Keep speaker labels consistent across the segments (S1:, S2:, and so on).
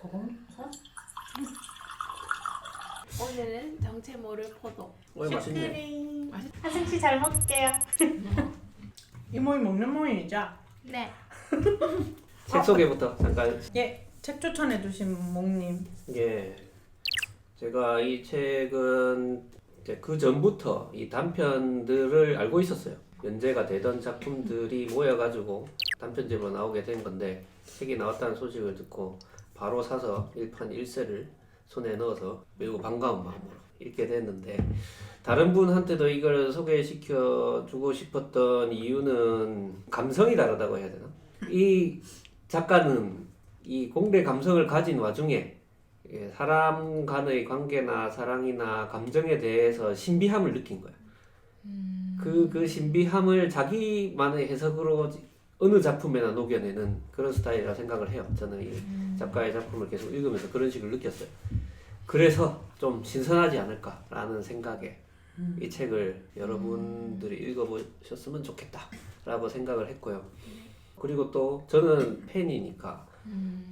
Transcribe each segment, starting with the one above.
S1: 고공사?
S2: 오늘은 정체 모를 포도.
S3: 맛있네.
S1: 하승 씨 잘 먹을게요.
S3: 이 모임 먹는 모임이죠?
S2: 네.
S4: 책 소개부터 잠깐.
S3: 예, 책 추천해주신 목님.
S4: 예, 제가 이 책은 이제 그 전부터 이 단편들을 알고 있었어요. 연재가 되던 작품들이 모여가지고 단편집으로 나오게 된 건데, 책이 나왔다는 소식을 듣고 바로 사서 1판 1세를 손에 넣어서 매우 반가운 마음으로 읽게 됐는데, 다른 분한테도 이걸 소개시켜 주고 싶었던 이유는 감성이 다르다고 해야 되나? 이 작가는 이 공대 감성을 가진 와중에 사람 간의 관계나 사랑이나 감정에 대해서 신비함을 느낀 거야. 그 신비함을 자기만의 해석으로 어느 작품에나 녹여내는 그런 스타일이라 생각을 해요. 저는 이 작가의 작품을 계속 읽으면서 그런 식을 느꼈어요. 그래서 좀 신선하지 않을까라는 생각에 이 책을 여러분들이 읽어보셨으면 좋겠다라고 생각을 했고요. 그리고 또 저는 팬이니까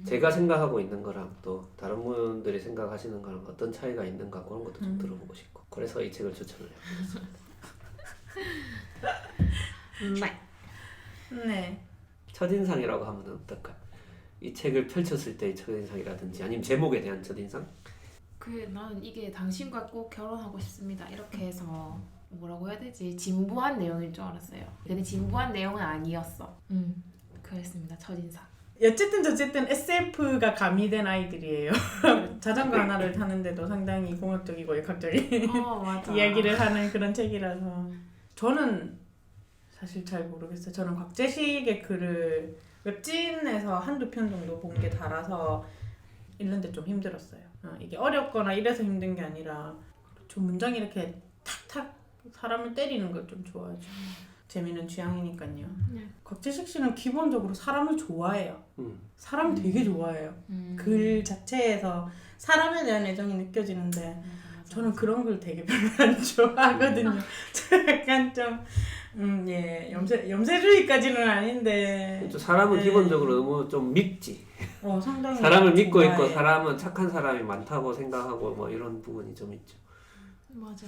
S4: 제가 생각하고 있는 거랑 또 다른 분들이 생각하시는 거랑 어떤 차이가 있는가 그런 것도 좀 들어보고 싶고, 그래서 이 책을 추천을 해요.
S3: 네.
S4: 첫인상이라고 하면 어떨까? 이 책을 펼쳤을 때의 첫인상이라든지 아니면 제목에 대한 첫인상?
S2: 나는 이게 당신과 꼭 결혼하고 싶습니다. 이렇게 해서 뭐라고 해야 되지? 진부한 내용일 줄 알았어요. 근데 진부한 내용은 아니었어. 그랬습니다. 첫인상.
S3: 어쨌든 저쨌든 SF가 가미된 아이들이에요. 자전거 하나를 타는데도 상당히 공학적이고 역학적인
S2: 맞아.
S3: 이야기를 하는 그런 책이라서 저는 사실 잘 모르겠어요. 저는 곽재식의 글을 웹진에서 한두 편 정도 본 게 달아서 읽는데 좀 힘들었어요. 이게 어렵거나 이래서 힘든 게 아니라 좀 문장이 이렇게 탁탁 사람을 때리는 걸 좀 좋아하죠. 재미있는 취향이니까요.
S2: 네.
S3: 곽재식 씨는 기본적으로 사람을 좋아해요. 사람 되게 좋아해요. 글 자체에서 사람에 대한 애정이 느껴지는데 저는 그런 글 되게 별로 안 좋아하거든요. 저 약간 좀 염세주의까지는 아닌데
S4: 사람은
S3: 네.
S4: 기본적으로 너무 좀 믿지.
S3: 상당히
S4: 사람을 믿고
S3: 좋아해요.
S4: 있고 사람은 착한 사람이 많다고 생각하고 뭐 이런 부분이 좀 있죠.
S2: 맞아.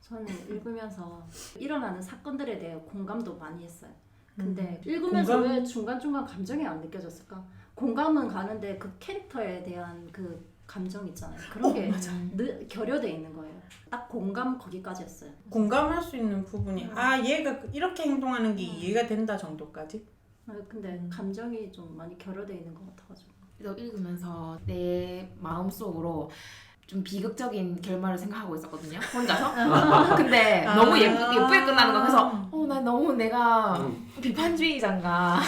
S1: 저는 읽으면서 일어나는 사건들에 대해 공감도 많이 했어요. 근데 읽으면서
S3: 공감?
S1: 왜 중간중간 감정이 안 느껴졌을까? 공감은 가는데 그 캐릭터에 대한 그 감정 있잖아요. 그런 게 결여돼 있는 거예요. 딱 공감 거기까지였어요.
S3: 공감할 수 있는 부분이 얘가 이렇게 행동하는 게 이해가 된다 정도까지?
S1: 근데 감정이 좀 많이 결여돼 있는 것 같아가지고.
S2: 너 읽으면서 내 마음속으로 좀 비극적인 결말을 생각하고 있었거든요. 혼자서. 근데 너무 예쁘게 끝나는 거. 그래서 나 너무 내가 비판주의자인가.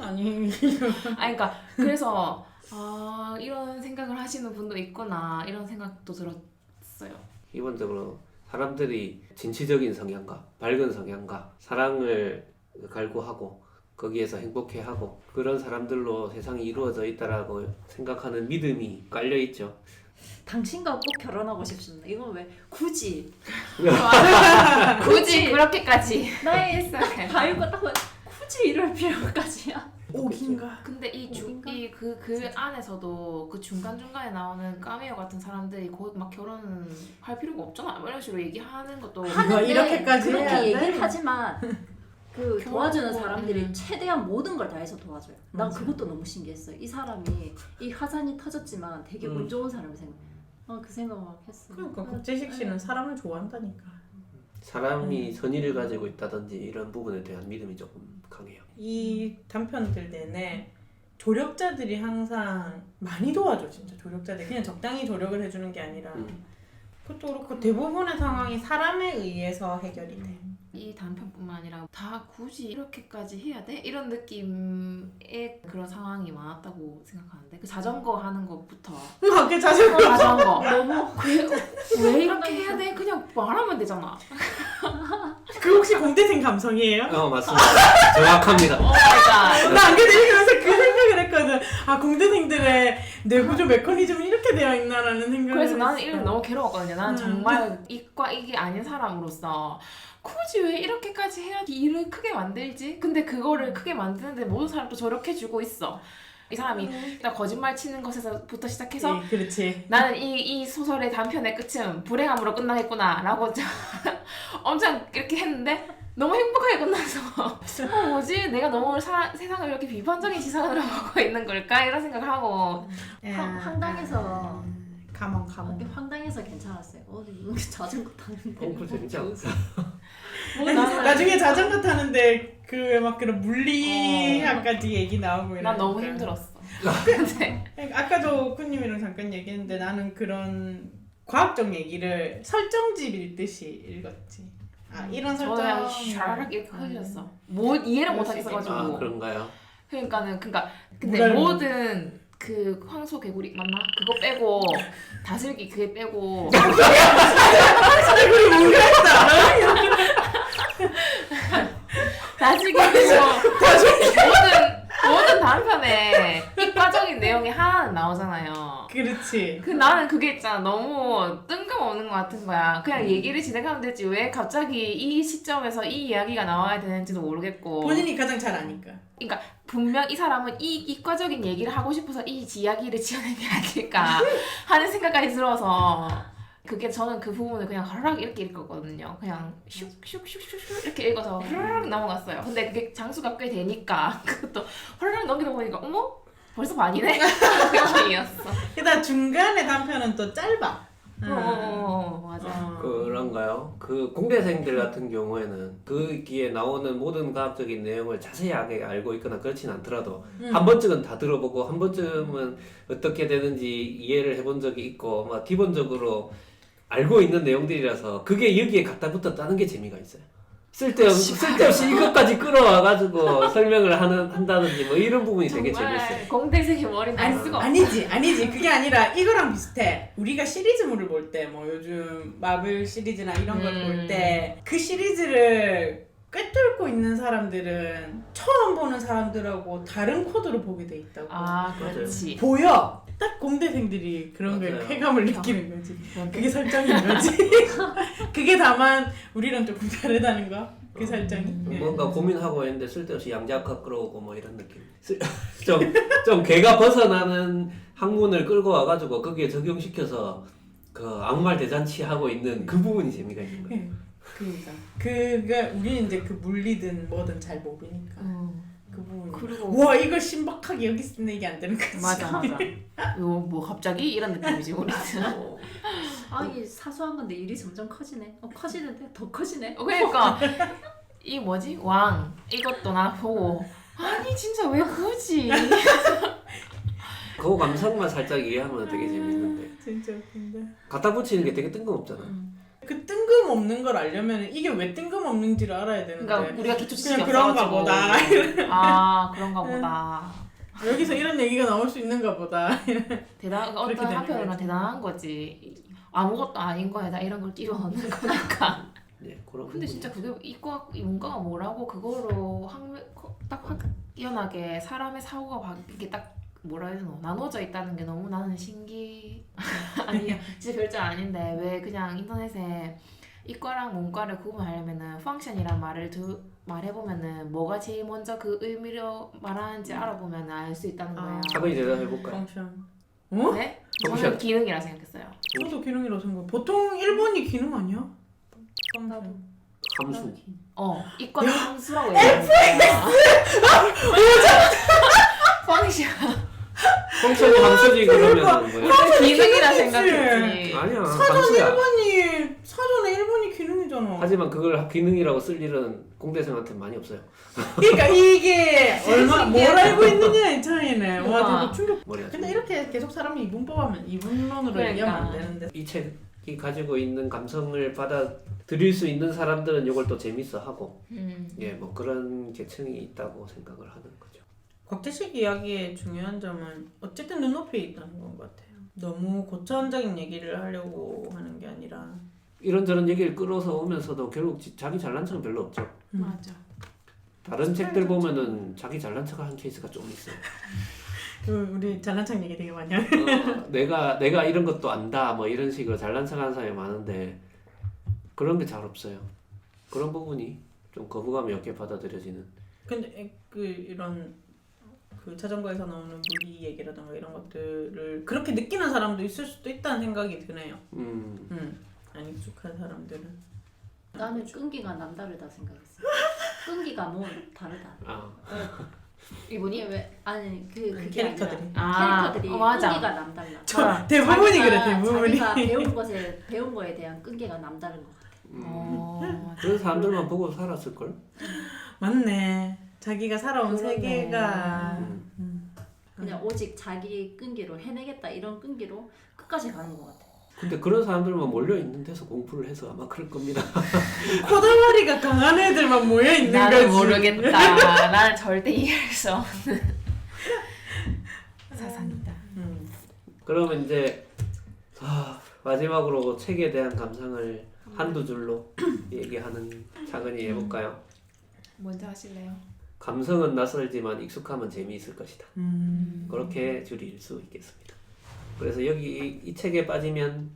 S3: 아니
S2: 그러니까 그래서 이런 생각을 하시는 분도 있구나 이런 생각도 들었어요.
S4: 기본적으로 사람들이 진취적인 성향과 밝은 성향과 사랑을 갈구하고 거기에서 행복해하고 그런 사람들로 세상이 이루어져 있다라고 생각하는 믿음이 깔려있죠.
S1: 당신과 꼭 결혼하고 싶습니다. 이건 왜 굳이
S2: 굳이 그렇게까지.
S1: 나의 다 읽었다고 굳이 이럴 필요까지야?
S3: 옥인가?
S2: 근데 그 안에서도 그 중간중간에 나오는 까메오 같은 사람들이 곧 막 결혼할 필요가 없잖아 이런 식으로 얘기하는 것도
S3: 이거 이렇게까지
S1: 그렇게
S3: 해야 돼?
S1: 얘기를 하지만 그 도와주는
S2: 결혼하고,
S1: 사람들이 최대한 모든 걸 다해서 도와줘요. 난
S3: 맞아.
S1: 그것도 너무 신기했어요. 이 사람이 이 화산이 터졌지만 되게 운 좋은 사람이 그 생각 막 했어요.
S3: 그러니까 곽재식 씨는 사람을 좋아한다니까.
S4: 사람이 선의를 가지고 있다든지 이런 부분에 대한 믿음이 조금 강해요.
S3: 이 단편들 내내 조력자들이 항상 많이 도와줘. 진짜 조력자들 그냥 적당히 조력을 해주는 게 아니라 그것도 그렇고 대부분의 상황이 사람에 의해서 해결이 돼.
S2: 이 단편뿐만 아니라 다 굳이 이렇게까지 해야 돼? 이런 느낌의 그런 상황이 많았다고 생각하는데 그 자전거 하는 것부터
S3: 그 자전거
S2: 자전거 너무 왜 이렇게 해야 돼? 그냥 말하면 되잖아.
S3: 그 혹시 공대생 감성이에요?
S4: 맞습니다. 정확합니다.
S2: 그러니까
S3: 나 안 그래서 그 생각을 했거든. 공대생들의 뇌구조 메커니즘은 이렇게 되어 있나라는 생각을
S2: 그래서 나는
S3: 했어.
S2: 이름 너무 괴로웠거든요. 나는 정말 이과 이게 아닌 사람으로서 굳이 왜 이렇게까지 해야 일을 크게 만들지? 근데 그거를 크게 만드는데 모든 사람도 저렇게 주고 있어. 이 사람이 일단 거짓말 치는 것에서부터 시작해서
S3: 그렇지.
S2: 나는 이 소설의 단편의 끝은 불행함으로 끝나겠구나 라고 엄청 이렇게 했는데 너무 행복하게 끝나서 뭐지? 내가 너무 세상을 이렇게 비판적인 시선으로 보고 있는 걸까? 이런 생각을 하고
S1: 황당해서
S3: 가만.
S1: 황당해서 괜찮았어요. 이렇게 자전거 타는데.
S4: 그거 재밌지 않았어?
S3: 나중에 자전거 타는데 그 막 그런 물리학까지 얘기 나오고 이러니까.
S2: 난 너무 힘들었어. 근데
S3: 아까도 쿠님이랑 잠깐 얘기했는데 나는 그런 과학적 얘기를 설정집 읽듯이 읽었지. 이런 설정.
S2: 저는 샤라락 이렇게 커졌어. 뭐 이해를 못 하겠어가지고.
S4: 아 그런가요?
S2: 그러니까 근데
S3: 뭐라는
S2: 모든 그 황소 개구리 맞나? 그거 빼고 다슬기 그게 빼고 다슬기 빼고 모든 단편에 이과적인 내용이 하나는 나오잖아요.
S3: 그렇지.
S2: 나는 그게 있잖아. 너무 뜬금없는 것 같은 거야. 그냥 얘기를 진행하면 되지 왜 갑자기 이 시점에서 이 이야기가 나와야 되는지도 모르겠고.
S3: 본인이 가장 잘 아니까.
S2: 그러니까 분명 이 사람은 이 이과적인 얘기를 하고 싶어서 이 이야기를 지어낸 게 아닐까 하는 생각까지 들어서 그게 저는 그 부분을 그냥 허락 이렇게 읽었거든요. 그냥 슉슉슉슉슉 이렇게 읽어서 허락 넘어갔어요. 근데 그게 장수가 꽤 되니까 그것도 허락 넘기다 보니까 어머? 벌써 반이네? 그렇게이었어.
S3: 게다가 중간에 단편은 또 짧아.
S2: 맞아.
S4: 그런가요? 그 공대생들 같은 경우에는 거기에 나오는 모든 과학적인 내용을 자세하게 알고 있거나 그렇진 않더라도 한 번쯤은 다 들어보고 한 번쯤은 어떻게 되는지 이해를 해본 적이 있고 막 기본적으로 알고 있는 내용들이라서 그게 여기에 갖다 붙었다는 게 재미가 있어요. 쓸데없이 이것까지 끌어와가지고 설명을 한다든지 뭐 이런 부분이 되게 재밌어요.
S2: 공대생의 머리는 알 수가 없어.
S3: 아니지. 그게 아니라 이거랑 비슷해. 우리가 시리즈물을 볼 때 뭐 요즘 마블 시리즈나 이런 걸 볼 때 그 시리즈를 꿰뚫고 있는 사람들은 처음 보는 사람들하고 다른 코드로 보게 돼 있다고.
S2: 아, 그렇지.
S3: 보여. 딱 공대생들이 그런 걸
S4: 맞아요.
S3: 쾌감을 느끼는 거지. 그게 설정인 거지. 그게 다만 우리랑 조금 다르다는 거. 그 설정이.
S4: 뭔가 고민하고 있는데 쓸데없이 양자역학 끌어오고 뭐 이런 느낌. 좀 걔가 벗어나는 학문을 끌고 와가지고 거기에 적용시켜서 그 아무 말 대잔치 하고 있는 그 부분이 재미가 있는 거예요.
S3: 그러니까 그가 우리는 이제 그 물리든 뭐든 잘 모르니까 그 부분.
S2: 그리고
S3: 와 이걸 신박하게 여기 쓰는 얘기 안 되는 거지.
S2: 맞아. 이거 뭐 갑자기 이런 느낌이지 우리는.
S1: 이 사소한 건데 일이 점점 커지네. 커지는데 더 커지네.
S2: 그러니까 이 뭐지 왕 이것도 나 보고 아니 진짜 왜 그러지?
S4: 그 감성만 살짝 이해하면 되게 재밌는데
S3: 진짜 웃긴다.
S4: 갖다 붙이는 게 되게 뜬금없잖아.
S3: 그 뜬금없는 걸 알려면 이게 왜 뜬금없는지를 알아야 되는데.
S2: 그러니까 우리가 기초 지식이
S3: 그냥 그런가
S2: 없어가지고.
S3: 보다.
S2: 아 그런가 보다.
S3: 여기서 이런 얘기가 나올 수 있는가 보다.
S2: 그러니까
S3: 그렇게
S2: 어떤
S3: 되는
S2: 한편으로는
S3: 거지.
S2: 대단한 거지. 아무것도 아닌 거에다 이런 걸 끼워 넣는 거니까.
S4: 네, 그런
S2: 근데
S4: 부분이.
S2: 진짜 그게 이 문과가 뭐라고 그거로 딱 확연하게 사람의 사고가 이게 딱 뭐라 해야 되나 나눠져 있다는 게 너무 나는 아니 진짜 별줄 아닌데 왜 그냥 인터넷에 이과랑 문과를 구분하려면은 펑션이란 말해보면은 뭐가 제일 먼저 그 의미로 말하는지 알아보면 알 수 있다는 거예요.
S4: 작은이 대답해볼까요?
S3: 펑션. 어?
S2: 네?
S4: 펑션.
S2: 저는 기능이라 생각했어요.
S3: 저도 기능이라고 생각. 보통 1번이 기능 아니야? 펑션.
S4: 함수.
S2: 이과는 함수라고 얘기하는 거야. 펑션.
S4: 펑션이 함수지 그러면 뭐야?
S2: 기능이라
S3: 기능이지.
S2: 생각했지.
S4: 아니야
S3: 사전
S4: 함수야.
S3: 1번이 사전에 1번이 기능이잖아.
S4: 하지만 그걸 기능이라고 쓸 일은 공대생한테 많이 없어요.
S3: 그러니까 이게 뭘 알고 있느냐의 차이네. 와
S2: 우와.
S3: 되게 충격.
S4: 머리가
S3: 근데 이렇게 계속 사람이 이분법하면 이분론으로
S2: 그러니까.
S3: 얘기하면 안 되는데.
S4: 이 책이 가지고 있는 감성을 받아들일 수 있는 사람들은 이걸 또 재밌어하고 예, 뭐 그런 계층이 있다고 생각을 하는 거죠.
S3: 곽재식 이야기의 중요한 점은 어쨌든 눈높이에 있다는 건 것 같아요. 너무 고차원적인 얘기를 하려고 하는 게 아니라
S4: 이런저런 얘기를 끌어서 오면서도 결국 자기 잘난 척은 별로 없죠.
S2: 맞아.
S4: 다른 책들 보면은 자기 잘난 척을 한 케이스가 좀 있어요.
S3: 우리 잘난 척 얘기 되게 많이 하네.
S4: 내가 이런 것도 안다 뭐 이런 식으로 잘난 척하는 사람이 많은데 그런 게 잘 없어요. 그런 부분이 좀 거부감이 없게 받아들여지는.
S3: 근데 이런 그 자전거에서 나오는 무리 얘기라든가 이런 것들을 그렇게 느끼는 사람도 있을 수도 있다는 생각이 드네요. 안 익숙한 사람들은.
S1: 나는 끈기가 남다르다 생각했어. 끈기가 너무 다르다.
S2: 이분이
S1: 왜 아니 그게
S3: 캐릭터들이.
S1: 아니라 캐릭터들이
S2: 맞아.
S1: 끈기가 남달라.
S3: 저 대부분이 그래 대부분이.
S1: 자기가 배운 거에 대한 끈기가 남다른 것 같아.
S4: 그런 사람들만 보고 살았을 걸.
S3: 맞네. 자기가 살아온
S2: 그러네.
S3: 세계가
S1: 그냥 오직 자기 끈기로 해내겠다 이런 끈기로 끝까지 가는 것 같아.
S4: 근데 그런 사람들만 몰려 있는 데서 공부를 해서 아마 그럴 겁니다.
S3: 코다마리가 강한 애들만 모여 있는 거지.
S2: 나는 모르겠다. 나는 절대 이해할 수 없는 사상이다.
S4: 그러면 이제 마지막으로 책에 대한 감상을 한두 줄로 얘기하는 차근히 해볼까요?
S2: 먼저 하실래요?
S4: 감성은 낯설지만 익숙하면 재미있을 것이다. 그렇게 줄일 수 있겠습니다. 그래서 여기 이 책에 빠지면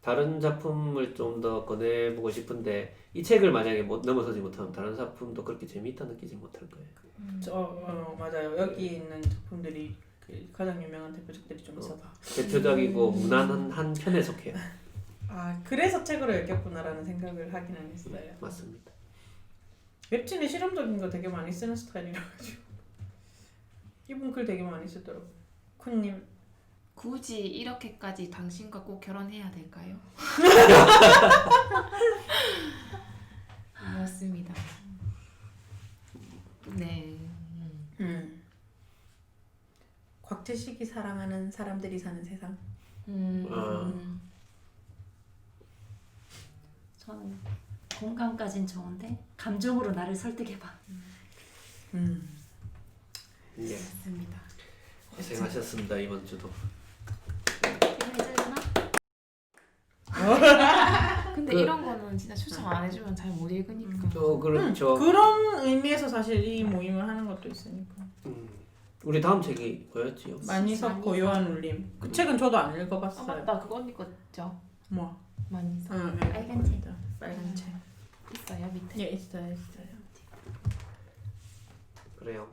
S4: 다른 작품을 좀 더 꺼내보고 싶은데 이 책을 만약에 넘어서지 못하면 다른 작품도 그렇게 재미있다 느끼지 못할 거예요.
S3: 맞아요. 여기 있는 작품들이 그 가장 유명한 대표작들이 좀 있어서
S4: 대표작이고 무난한 한 편에 속해요.
S3: 그래서 책으로 읽겠구나라는 생각을 하기는 했어요.
S4: 맞습니다.
S3: 웹진에 실험적인 거 되게 많이 쓰는 스타일이라 가지고 이분 글 되게 많이 쓰더라고요. 쿤님
S2: 굳이 이렇게까지 당신과 꼭 결혼해야 될까요? 맞습니다. 네.
S3: 곽재식이 사랑하는 사람들이 사는 세상.
S1: 저는 공감까진 좋은데 감정으로 나를 설득해봐.
S4: 예.
S2: 맞습니다.
S4: 고생하셨습니다 이번 주도.
S2: 근데 이런 거는 진짜 추천 안 해주면 잘 못 읽으니까.
S4: 그렇죠.
S3: 그런 의미에서 사실 이 모임을 하는 것도 있으니까.
S4: 우리 다음 책이 뭐였지요?
S3: 만이석 고요한 울림. 그 책은 저도 안 읽어봤어요.
S2: 맞다. 그거 언니 거죠?
S3: 뭐?
S2: 만이석.
S1: 빨간 책.
S3: 빨간 책.
S2: 있어요 밑에.
S3: 예 있어요.
S4: 그래요.